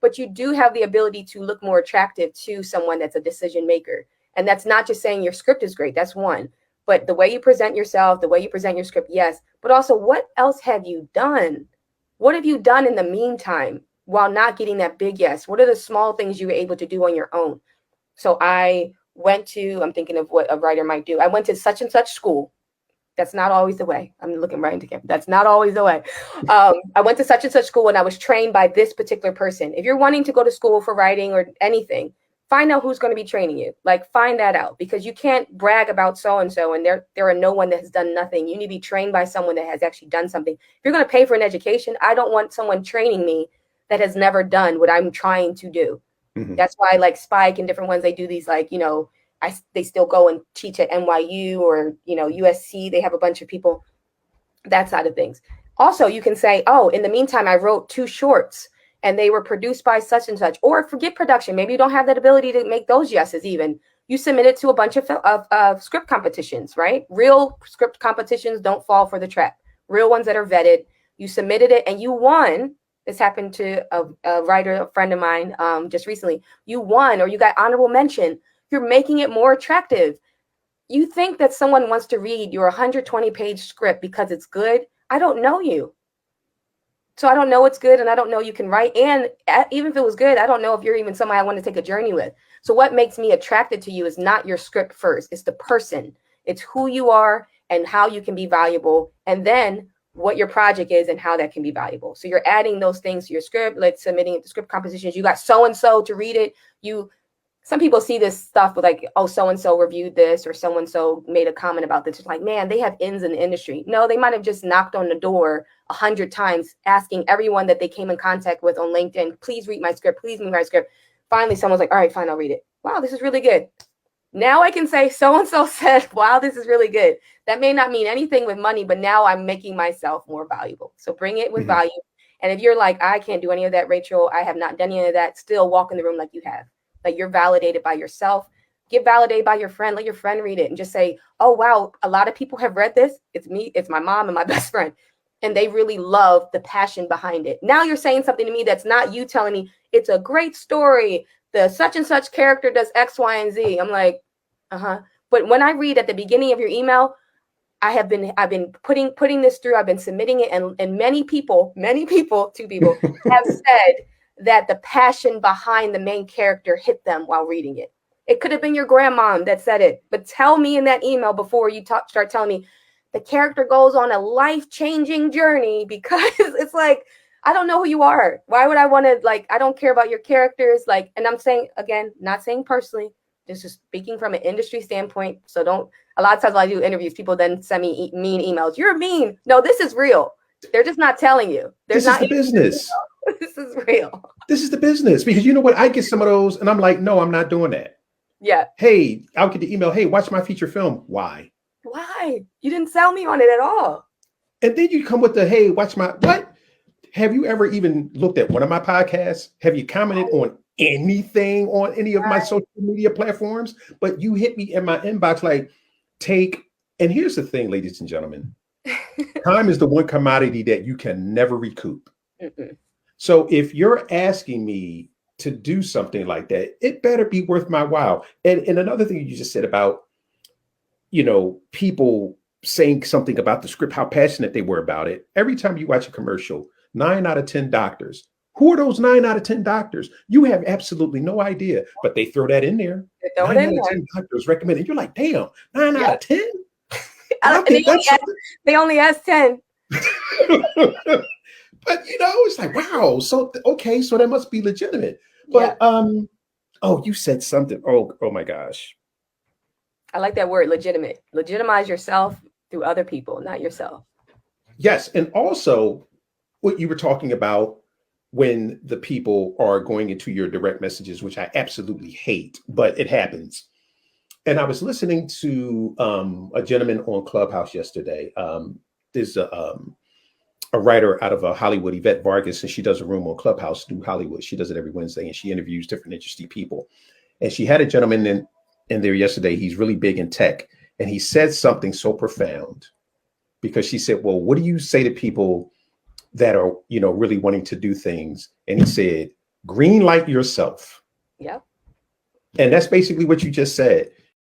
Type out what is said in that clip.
but you do have the ability to look more attractive to someone that's a decision maker. And that's not just saying your script is great. That's one. But the way you present yourself, the way you present your script, yes. But also, what else have you done? What have you done in the meantime while not getting that big yes? What are the small things you were able to do on your own? So I'm thinking of what a writer might do. I went to such and such school. That's not always the way. I'm looking right into camera. That's not always the way. I went to such and such school and I was trained by this particular person. If you're wanting to go to school for writing or anything, find out who's going to be training you. Like, find that out, because you can't brag about so-and-so and there are no one that has done nothing. You need to be trained by someone that has actually done something. If you're going to pay for an education, I don't want someone training me that has never done what I'm trying to do. Mm-hmm. That's why, like, Spike and different ones, they do these, like, they still go and teach at NYU or, USC. They have a bunch of people, that side of things. Also, you can say, oh, in the meantime, I wrote 2 shorts and they were produced by such and such. Or forget production. Maybe you don't have that ability to make those yeses even. You submit it to a bunch of script competitions, right? Real script competitions don't fall for the trap. Real ones that are vetted. You submitted it and you won. This happened to a writer, a friend of mine, just recently. You won, or you got honorable mention. You're making it more attractive. You think that someone wants to read your 120-page script because it's good? I don't know you. So I don't know it's good, and I don't know you can write. And even if it was good, I don't know if you're even somebody I want to take a journey with. So what makes me attracted to you is not your script first. It's the person. It's who you are and how you can be valuable, and then what your project is and how that can be valuable. So you're adding those things to your script, like submitting it to script compositions. You got so-and-so to read it. Some people see this stuff with like, oh, so-and-so reviewed this or so-and-so made a comment about this. It's like, man, they have ins in the industry. No, they might have just knocked on the door 100 times, asking everyone that they came in contact with on LinkedIn, please read my script, please read my script. Finally, someone's like, all right, fine, I'll read it. Wow, this is really good. Now I can say so-and-so said, wow, this is really good. That may not mean anything with money, but now I'm making myself more valuable. So bring it with value. And if you're like, I can't do any of that, Rachel, I have not done any of that, still walk in the room like you have. Like, you're validated by yourself. Get validated by your friend. Let your friend read it and just say, oh, wow, a lot of people have read this. It's me. It's my mom and my best friend. And they really love the passion behind it. Now you're saying something to me that's not you telling me it's a great story. The such and such character does X, Y, and Z. I'm like, But when I read at the beginning of your email, I've been putting this through. I've been submitting it. And many people, 2 people have said that the passion behind the main character hit them while reading it. It could have been your grandmom that said it, but tell me in that email before you start telling me the character goes on a life-changing journey, because it's like, I don't know who you are. Why would I want to, like, I don't care about your characters. Like, and I'm saying, again, not saying personally, this is speaking from an industry standpoint. So a lot of times when I do interviews, people then send me mean emails. You're mean. No, this is real. They're just not telling you. This is the business. This is real. This is the business, because you know what? I get some of those and I'm like, no, I'm not doing that. Yeah. Hey, I'll get the email. Hey, watch my feature film. Why? You didn't sell me on it at all. And then you come with the, hey, watch my, what? Have you ever even looked at one of my podcasts? Have you commented on anything on any of my social media platforms? But you hit me in my inbox like, and here's the thing, ladies and gentlemen, time is the one commodity that you can never recoup. So if you're asking me to do something like that, it better be worth my while. And another thing you just said about, people saying something about the script, how passionate they were about it. Every time you watch a commercial, 9 out of 10 doctors. Who are those 9 out of 10 doctors? You have absolutely no idea, but they throw that in there. 9 out of 10 doctors recommended. You're like, damn, 9 out of 10? They only asked 10. But it's like, wow. So okay, so that must be legitimate. But you said something. Oh my gosh. I like that word, legitimate. Legitimize yourself through other people, not yourself. Yes, and also what you were talking about when the people are going into your direct messages, which I absolutely hate, but it happens. And I was listening to a gentleman on Clubhouse yesterday. There's a writer out of Hollywood, Yvette Vargas, and she does a room on Clubhouse through Hollywood. She does it every Wednesday, and she interviews different interesting people. And she had a gentleman in there yesterday. He's really big in tech, and he said something so profound, because she said, well, what do you say to people that are, really wanting to do things? And he said, green light yourself. Yep. And that's basically what you just said.